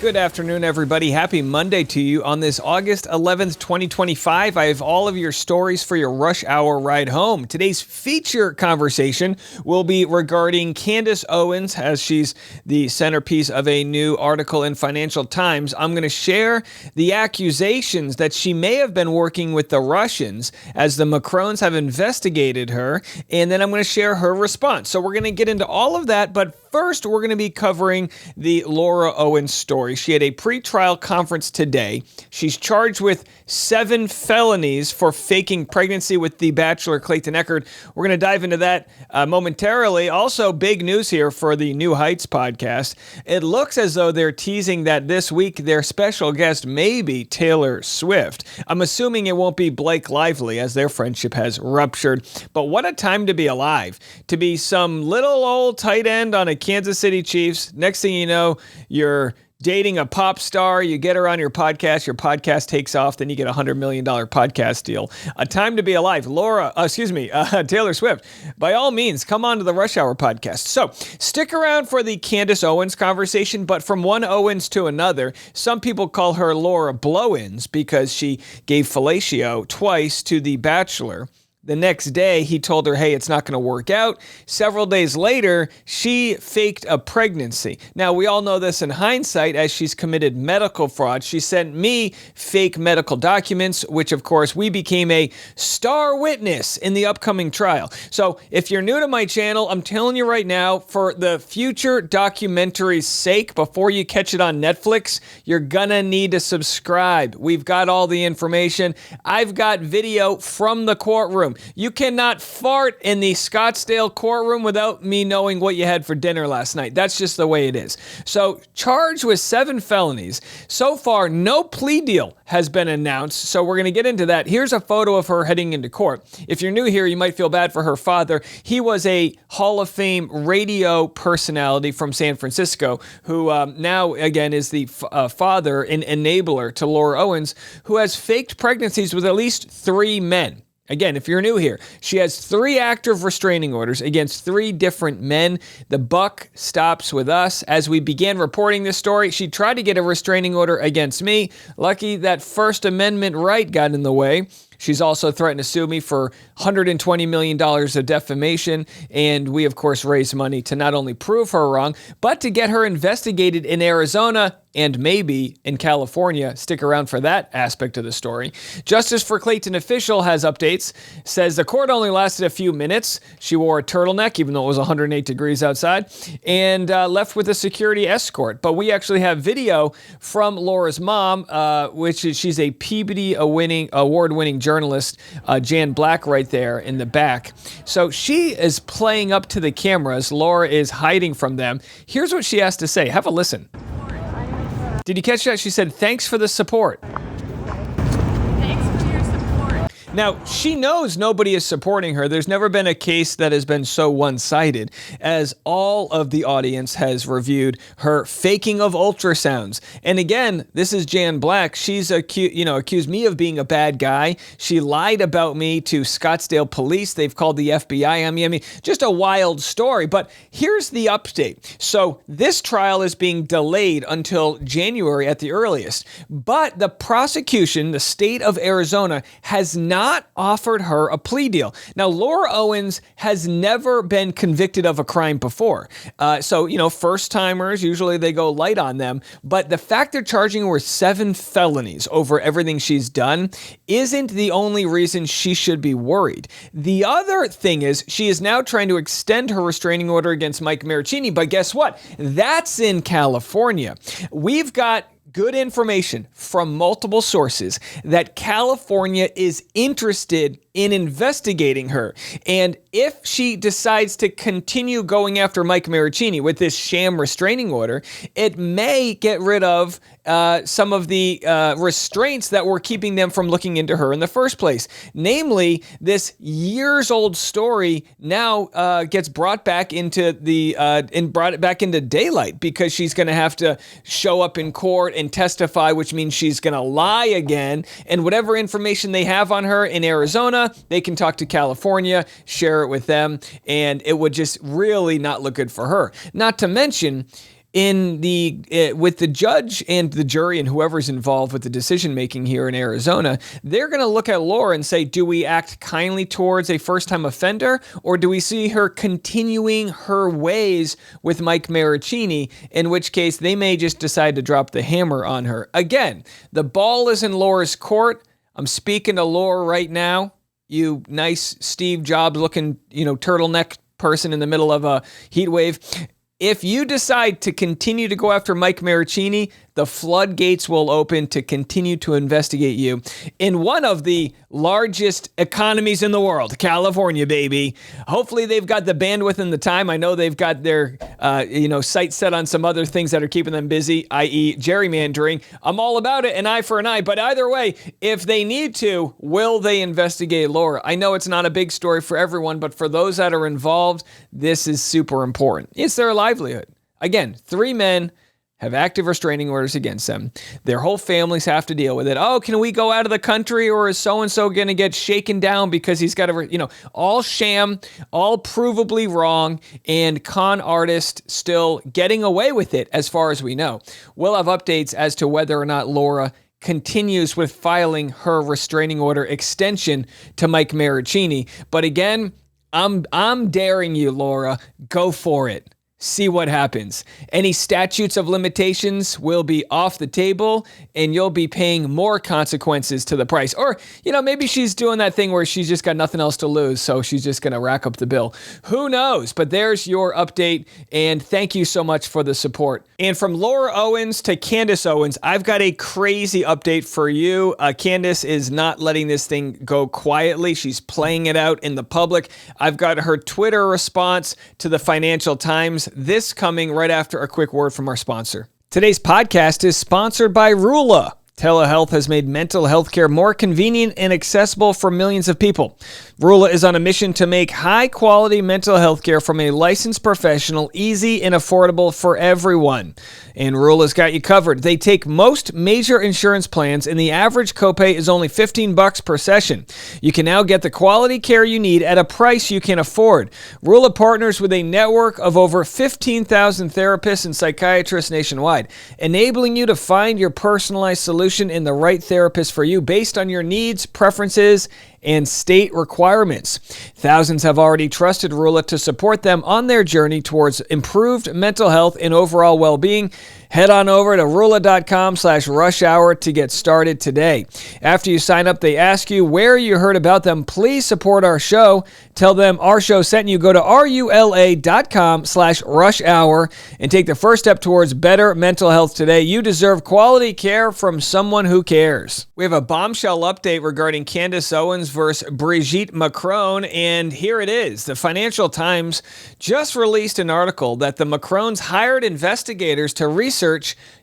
Good afternoon, everybody. Happy Monday to you. On this August 11th, 2025, I have all of your stories for your rush hour ride home. Today's feature conversation will be regarding Candace Owens, as she's the centerpiece of a new article in Financial Times. I'm going to share the accusations that she may have been working with the Russians as the Macrons have investigated her, and then I'm going to share her response. So we're going to get into all of that, but first, we're going to be covering the Laura Owens story. She had a pretrial conference today. She's charged with 7 felonies for faking pregnancy with the Bachelor Clayton Echard. We're going to dive into that momentarily. Also, big news here for the New Heights podcast. It looks as though they're teasing that this week their special guest may be Taylor Swift. I'm assuming it won't be Blake Lively, as their friendship has ruptured. But what a time to be alive. To be some little old tight end on a Kansas City Chiefs. Next thing you know, you're dating a pop star, you get her on your podcast takes off, then you get a $100 million podcast deal. A time to be alive. Taylor Swift. By all means, come on to the Rush Hour podcast. So stick around for the Candace Owens conversation, but from one Owens to another, some people call her Laura Blowins because she gave fellatio twice to the Bachelor. The next day, he told her, hey, it's not going to work out. Several days later, she faked a pregnancy. Now, we all know this in hindsight as she's committed medical fraud. She sent me fake medical documents, which, of course, we became a star witness in the upcoming trial. So if you're new to my channel, I'm telling you right now, for the future documentary's sake, before you catch it on Netflix, you're going to need to subscribe. We've got all the information. I've got video from the courtroom. You cannot fart in the Scottsdale courtroom without me knowing what you had for dinner last night. That's just the way it is. So, charged with 7 felonies. So far, no plea deal has been announced, so we're going to get into that. Here's a photo of her heading into court. If you're new here, you might feel bad for her father. He was a Hall of Fame radio personality from San Francisco, who now, again, is the father and enabler to Laura Owens, who has faked pregnancies with at least 3 men. Again, if you're new here, she has 3 active restraining orders against 3 different men. The buck stops with us. As we began reporting this story, she tried to get a restraining order against me. Lucky that First Amendment right got in the way. She's also threatened to sue me for $120 million of defamation, and we, of course, raised money to not only prove her wrong, but to get her investigated in Arizona and maybe in California. Stick around for that aspect of the story. Justice for Clayton official has updates, says the court only lasted a few minutes. She wore a turtleneck, even though it was 108 degrees outside, and left with a security escort. But we actually have video from Laura's mom, which is she's a Peabody award-winning journalist, Jan Black, right there in the back. So she is playing up to the cameras. Laura is hiding from them. Here's what she has to say. Have a listen. Did you catch that? She said, thanks for the support. Thanks for your support. Now, she knows nobody is supporting her. There's never been a case that has been so one-sided, as all of the audience has reviewed her faking of ultrasounds. And again, this is Jan Black. She's accused me of being a bad guy. She lied about me to Scottsdale police. They've called the FBI on me. I mean, just a wild story. But here's the update. So this trial is being delayed until January at the earliest. But the prosecution, the state of Arizona, has not offered her a plea deal. Now, Laura Owens has never been convicted of a crime before. So, first-timers, usually they go light on them. But the fact they're charging her with 7 felonies over everything she's done isn't the only reason she should be worried. The other thing is she is now trying to extend her restraining order against Mike Maricini. But guess what? That's in California. We've got good information from multiple sources that California is interested in investigating her. And if she decides to continue going after Mike Maricini with this sham restraining order, it may get rid of some of the restraints that were keeping them from looking into her in the first place. Namely, this years-old story now gets brought back into daylight because she's going to have to show up in court and testify, which means she's going to lie again. And whatever information they have on her in Arizona, they can talk to California, share it with them, and it would just really not look good for her. Not to mention, with the judge and the jury and whoever's involved with the decision making here in Arizona, they're going to look at Laura and say, do we act kindly towards a first-time offender, or do we see her continuing her ways with Mike Maricini, in which case they may just decide to drop the hammer on her. Again, the ball is in Laura's court. I'm speaking to Laura right now, you nice Steve Jobs looking, turtleneck person in the middle of a heat wave. If you decide to continue to go after Mike Maricini, the floodgates will open to continue to investigate you in one of the largest economies in the world, California, baby. Hopefully they've got the bandwidth and the time. I know they've got their, sights set on some other things that are keeping them busy, i.e. gerrymandering. I'm all about it, an eye for an eye. But either way, if they need to, will they investigate Laura? I know it's not a big story for everyone, but for those that are involved, this is super important. It's their livelihood. Again, 3 men have active restraining orders against them. Their whole families have to deal with it. Oh, can we go out of the country, or is so-and-so going to get shaken down because he's got to, all sham, all provably wrong, and con artist still getting away with it as far as we know. We'll have updates as to whether or not Laura continues with filing her restraining order extension to Mike Maricini. But again, I'm daring you, Laura, go for it. See what happens. Any statutes of limitations will be off the table, and you'll be paying more consequences to the price. Or, maybe she's doing that thing where she's just got nothing else to lose, so she's just going to rack up the bill. Who knows? But there's your update, and thank you so much for the support. And from Laura Owens to Candace Owens, I've got a crazy update for you. Candace is not letting this thing go quietly. She's playing it out in the public. I've got her Twitter response to the Financial Times. This coming right after a quick word from our sponsor. Today's podcast is sponsored by Rula. Telehealth has made mental health care more convenient and accessible for millions of people. Rula is on a mission to make high-quality mental health care from a licensed professional easy and affordable for everyone. And Rula's got you covered. They take most major insurance plans, and the average copay is only $15 per session. You can now get the quality care you need at a price you can afford. Rula partners with a network of over 15,000 therapists and psychiatrists nationwide, enabling you to find your personalized solution and the right therapist for you based on your needs, preferences, and state requirements. Thousands have already trusted Rula to support them on their journey towards improved mental health and overall well-being. Head on over to rula.com/rushhour to get started today. After you sign up, they ask you where you heard about them. Please support our show. Tell them our show sent you. Go to rula.com/rushhour and take the first step towards better mental health today. You deserve quality care from someone who cares. We have a bombshell update regarding Candace Owens versus Brigitte Macron, and here it is. The Financial Times just released an article that the Macrons hired investigators to research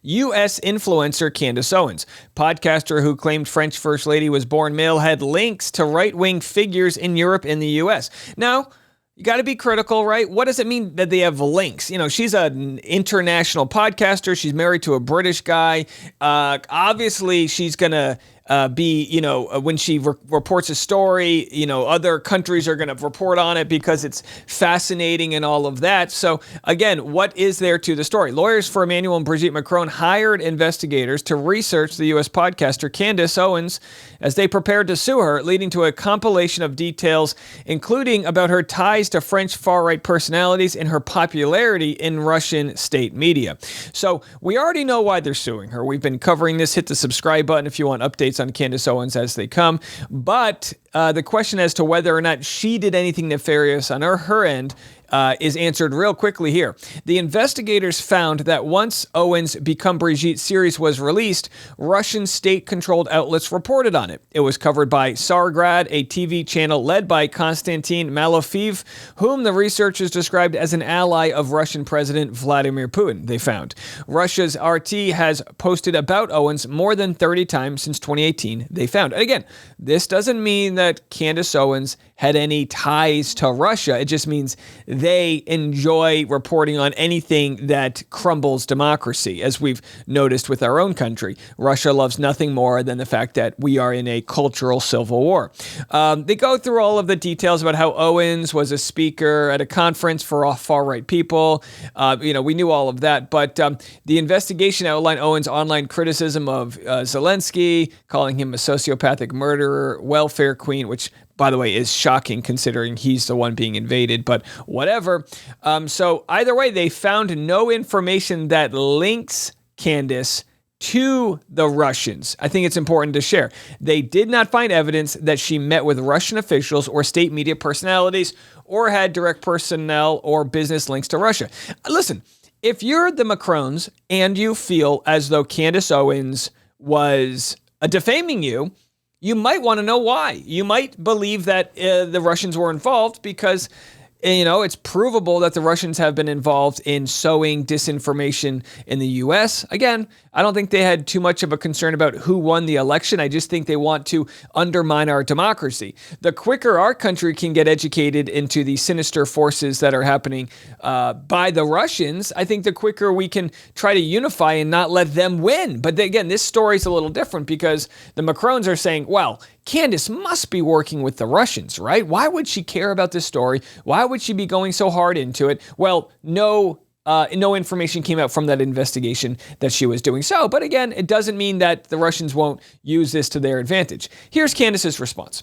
U.S. influencer Candace Owens. Podcaster who claimed French First Lady was born male had links to right-wing figures in Europe and the U.S. Now, you got to be critical, right? What does it mean that they have links? She's an international podcaster. She's married to a British guy. Obviously, she's going to when she reports a story, other countries are going to report on it because it's fascinating and all of that. So again, what is there to the story? Lawyers for Emmanuel and Brigitte Macron hired investigators to research the U.S. podcaster Candace Owens as they prepared to sue her, leading to a compilation of details, including about her ties to French far-right personalities and her popularity in Russian state media. So we already know why they're suing her. We've been covering this. Hit the subscribe button if you want updates on Candace Owens as they come. But the question as to whether or not she did anything nefarious on her end is answered real quickly here. The investigators found that once Owens' Become Brigitte series was released, Russian state-controlled outlets reported on it. It was covered by Tsargrad, a TV channel led by Konstantin Malofeev, whom the researchers described as an ally of Russian President Vladimir Putin, they found. Russia's RT has posted about Owens more than 30 times since 2018, they found. And again, this doesn't mean that Candace Owens had any ties to Russia. It just means they enjoy reporting on anything that crumbles democracy, as we've noticed with our own country. Russia loves nothing more than the fact that we are in a cultural civil war. They go through all of the details about how Owens was a speaker at a conference for far-right people. We knew all of that, but the investigation outlined Owens' online criticism of Zelensky, calling him a sociopathic murderer, welfare queen, which, by the way, is shocking considering he's the one being invaded, but whatever. So either way, they found no information that links Candace to the Russians. I think it's important to share. They did not find evidence that she met with Russian officials or state media personalities or had direct personnel or business links to Russia. Listen, if you're the Macrons and you feel as though Candace Owens was defaming you, you might want to know why. You might believe that the Russians were involved because, it's provable that the Russians have been involved in sowing disinformation in the U.S. Again, I don't think they had too much of a concern about who won the election. I just think they want to undermine our democracy. The quicker our country can get educated into the sinister forces that are happening by the Russians, I think the quicker we can try to unify and not let them win. But again, this story is a little different because the Macrons are saying, well, Candace must be working with the Russians, right? Why would she care about this story? Why would she be going so hard into it? Well, no information came out from that investigation that she was doing so. But again, it doesn't mean that the Russians won't use this to their advantage. Here's Candace's response.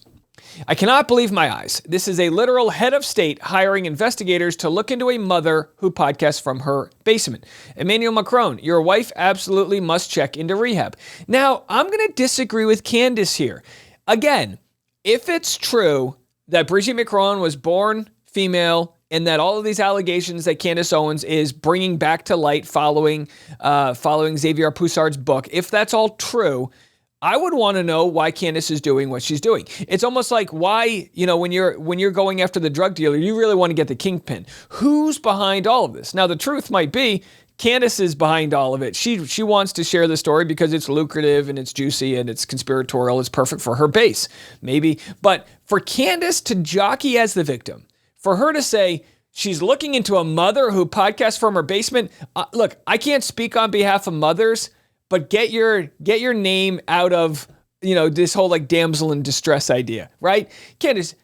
I cannot believe my eyes. This is a literal head of state hiring investigators to look into a mother who podcasts from her basement. Emmanuel Macron, your wife absolutely must check into rehab. Now, I'm going to disagree with Candace here. Again, if it's true that Brigitte Macron was born female and that all of these allegations that Candace Owens is bringing back to light following Xavier Poussard's book, if that's all true, I would want to know why Candace is doing what she's doing. It's almost like why, when you're going after the drug dealer, you really want to get the kingpin. Who's behind all of this? Now, the truth might be Candace is behind all of it. She wants to share the story because it's lucrative and it's juicy and it's conspiratorial. It's perfect for her base, maybe. But for Candace to jockey as the victim, for her to say she's looking into a mother who podcasts from her basement. Look, I can't speak on behalf of mothers, but get your name out of, this whole like damsel in distress idea, right? Candace,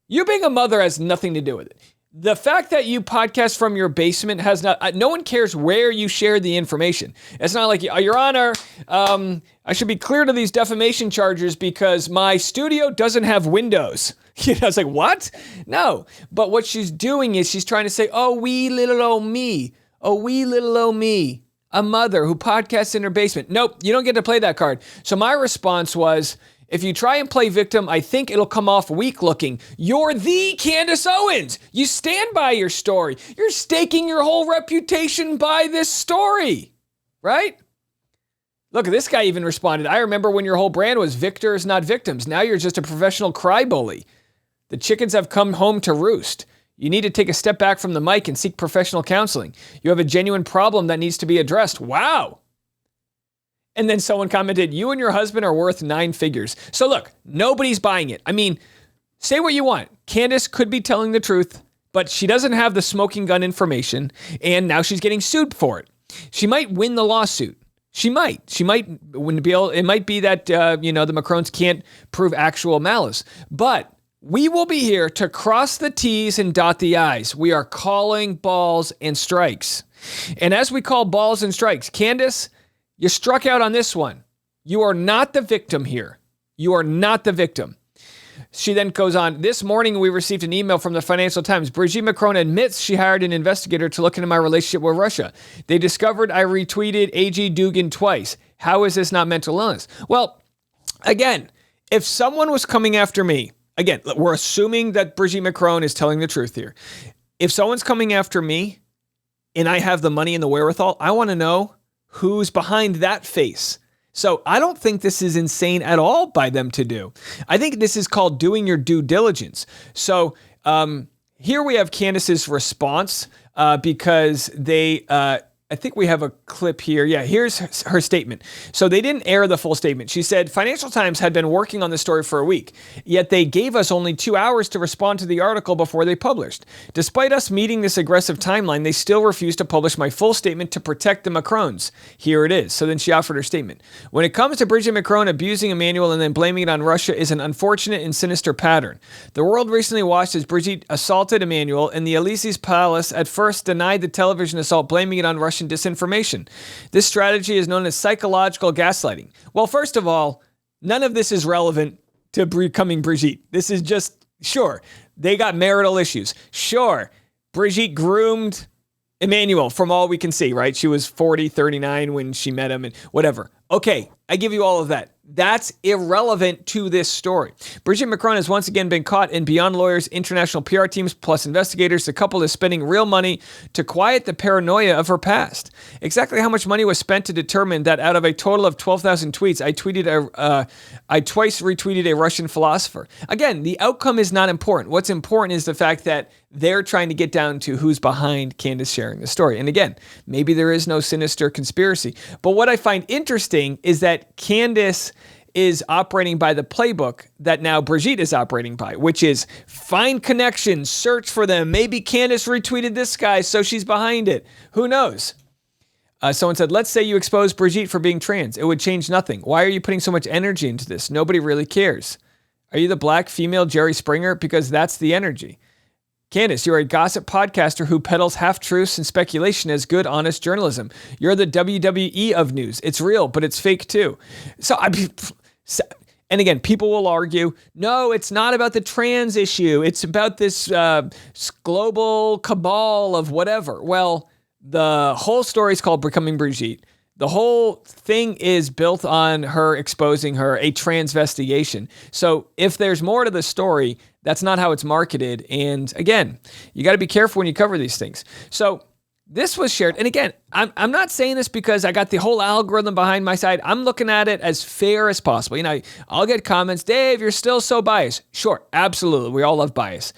you being a mother has nothing to do with it. The fact that you podcast from your basement has no one cares where you share the information. It's not like, Your Honor, I should be clear to these defamation charges because my studio doesn't have windows. I was like, what? No. But what she's doing is she's trying to say, oh, wee little old me. Oh, wee little old me. A mother who podcasts in her basement. Nope, you don't get to play that card. So my response was, if you try and play victim, I think it'll come off weak looking. You're the Candace Owens. You stand by your story. You're staking your whole reputation by this story, right? Look, this guy even responded, I remember when your whole brand was victors, not victims. Now you're just a professional cry bully. The chickens have come home to roost. You need to take a step back from the mic and seek professional counseling. You have a genuine problem that needs to be addressed. Wow. And then someone commented, you and your husband are worth 9 figures. So look, nobody's buying it. I mean, say what you want. Candace could be telling the truth, but she doesn't have the smoking gun information, and now she's getting sued for it. She might win the lawsuit. She might. It might be that, the Macrons can't prove actual malice. But we will be here to cross the T's and dot the I's. We are calling balls and strikes. And as we call balls and strikes, Candace, you struck out on this one. You are not the victim here. You are not the victim. She then goes on, this morning we received an email from the Financial Times. Brigitte Macron admits she hired an investigator to look into my relationship with Russia. They discovered I retweeted A.G. Dugan twice. How is this not mental illness? Well, again, if someone was coming after me, again, we're assuming that Brigitte Macron is telling the truth here. If someone's coming after me and I have the money and the wherewithal, I want to know who's behind that face. So I don't think this is insane at all by them to do. I think this is called doing your due diligence. So here we have Candace's response because they I think we have a clip here. Yeah, here's her statement. So they didn't air the full statement. She said, Financial Times had been working on the story for a week, yet they gave us only 2 hours to respond to the article before they published. Despite us meeting this aggressive timeline, they still refused to publish my full statement to protect the Macrons. Here it is. So then she offered her statement. When it comes to Brigitte Macron abusing Emmanuel and then blaming it on Russia is an unfortunate and sinister pattern. The world recently watched as Brigitte assaulted Emmanuel in the Élysée Palace, at first denied the television assault, blaming it on Russian disinformation. This strategy is known as psychological gaslighting. Well, first of all, none of this is relevant to becoming Brigitte. This is just, sure, they got marital issues. Sure, Brigitte groomed Emmanuel from all we can see, right? She was 40, 39 when she met him and whatever. Okay, I give you all of that. That's irrelevant to this story. Brigitte Macron has once again been caught, and beyond lawyers, international PR teams, plus investigators, the couple is spending real money to quiet the paranoia of her past. Exactly how much money was spent to determine that out of a total of 12,000 tweets, I twice retweeted a Russian philosopher. Again, the outcome is not important. What's important is the fact that they're trying to get down to who's behind Candace sharing the story. And again, maybe there is no sinister conspiracy. But what I find interesting is that Candace is operating by the playbook that now Brigitte is operating by, which is find connections, search for them. Maybe Candace retweeted this guy, so she's behind it. Who knows? Someone said, let's say you expose Brigitte for being trans. It would change nothing. Why are you putting so much energy into this? Nobody really cares. Are you the black female Jerry Springer? Because that's the energy. Candace, you're a gossip podcaster who peddles half-truths and speculation as good, honest journalism. You're the WWE of news. It's real, but it's fake too. And again, people will argue, no, it's not about the trans issue. It's about this global cabal of whatever. Well, the whole story is called Becoming Brigitte. The whole thing is built on her exposing her, a transvestigation. So if there's more to the story, that's not how it's marketed. And again, you got to be careful when you cover these things. So this was shared. And again, I'm not saying this because I got the whole algorithm behind my side. I'm looking at it as fair as possible. You know, I'll get comments, Dave, you're still so biased. Sure, absolutely. We all love bias.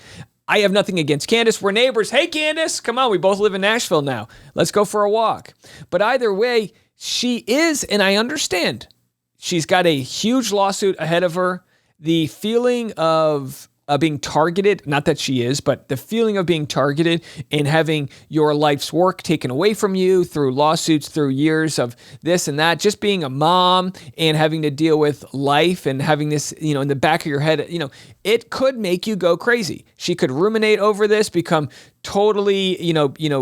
I have nothing against Candace. We're neighbors. Hey, Candace, come on. We both live in Nashville now. Let's go for a walk. But either way, she is, and I understand, she's got a huge lawsuit ahead of her. The feeling of being targeted, not that she is, but the feeling of being targeted and having your life's work taken away from you through lawsuits, through years of this and that, just being a mom and having to deal with life and having this, in the back of your head, it could make you go crazy. She could ruminate over this, become totally,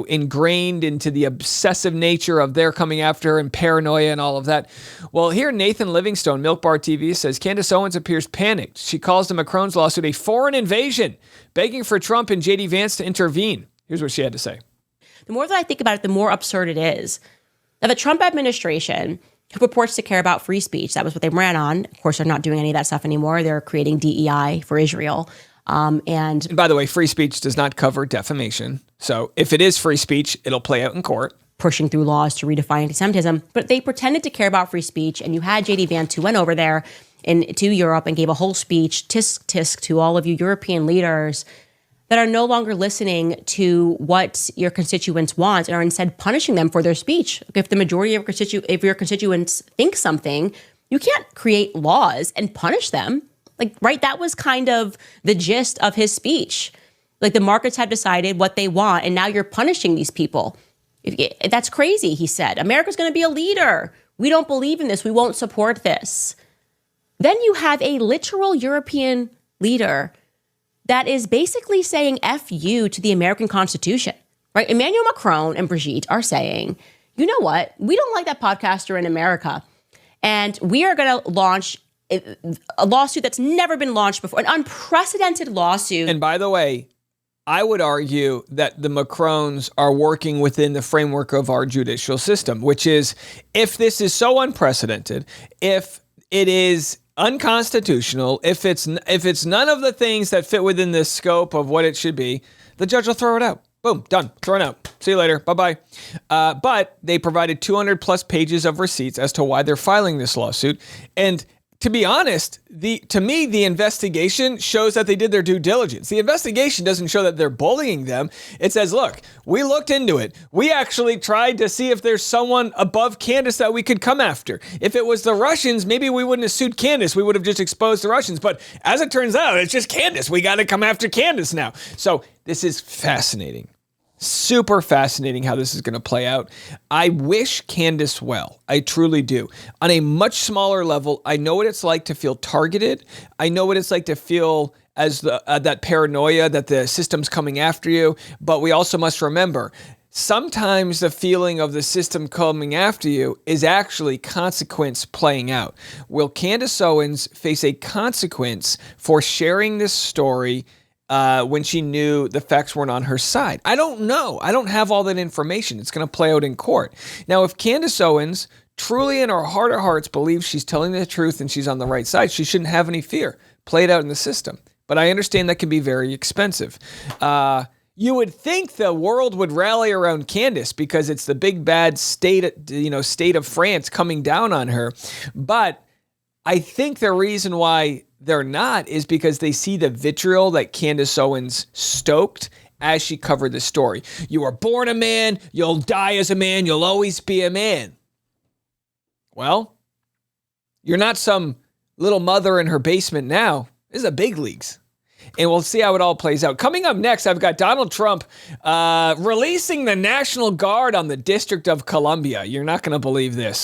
ingrained into the obsessive nature of their coming after her and paranoia and all of that. Well, here Nathan Livingstone, Milk Bar TV, says Candace Owens appears panicked. She calls the Macrons lawsuit a foreign invasion, begging for Trump and JD Vance to intervene. Here's what she had to say. The more that I think about it, the more absurd it is. Now, the Trump administration, who purports to care about free speech, that was what they ran on. Of course, they're not doing any of that stuff anymore. They're creating DEI for Israel. And by the way, free speech does not cover defamation. So if it is free speech, it'll play out in court. Pushing through laws to redefine anti-Semitism. But they pretended to care about free speech. And you had JD Vance, who went over there to Europe and gave a whole speech, tisk to all of you European leaders that are no longer listening to what your constituents want and are instead punishing them for their speech. If the majority of your constituents think something, you can't create laws and punish them. Right? That was kind of the gist of his speech. The markets have decided what they want, and now you're punishing these people. That's crazy, he said. America's going to be a leader. We don't believe in this. We won't support this. Then you have a literal European leader that is basically saying F you to the American Constitution, right? Emmanuel Macron and Brigitte are saying, you know what? We don't like that podcaster in America. And we are going to launch a lawsuit that's never been launched before, an unprecedented lawsuit. And by the way, I would argue that the Macrons are working within the framework of our judicial system, which is, if this is so unprecedented, if it is unconstitutional, if it's none of the things that fit within the scope of what it should be, the judge will throw it out. Boom, done, thrown out. See you later, bye-bye. But they provided 200 plus pages of receipts as to why they're filing this lawsuit. And to be honest, to me, the investigation shows that they did their due diligence. The investigation doesn't show that they're bullying them. It says, look, we looked into it. We actually tried to see if there's someone above Candace that we could come after. If it was the Russians, maybe we wouldn't have sued Candace. We would have just exposed the Russians. But as it turns out, it's just Candace. We got to come after Candace now. So this is fascinating. Super fascinating how this is going to play out. I wish Candace well. I truly do. On a much smaller level, I know what it's like to feel targeted. I know what it's like to feel as that paranoia that the system's coming after you. But we also must remember, sometimes the feeling of the system coming after you is actually consequence playing out. Will Candace Owens face a consequence for sharing this story when she knew the facts weren't on her side? I don't know. I don't have all that information. It's going to play out in court. Now, if Candace Owens truly in her heart of hearts believes she's telling the truth and she's on the right side, she shouldn't have any fear. Play it out in the system. But I understand that can be very expensive. You would think the world would rally around Candace because it's the big bad state of France coming down on her. But I think the reason why they're not is because they see the vitriol that Candace Owens stoked as she covered the story. You were born a man, you'll die as a man, you'll always be a man. Well, you're not some little mother in her basement now. This is the big leagues. And we'll see how it all plays out. Coming up next, I've got Donald Trump releasing the National Guard on the District of Columbia. You're not going to believe this.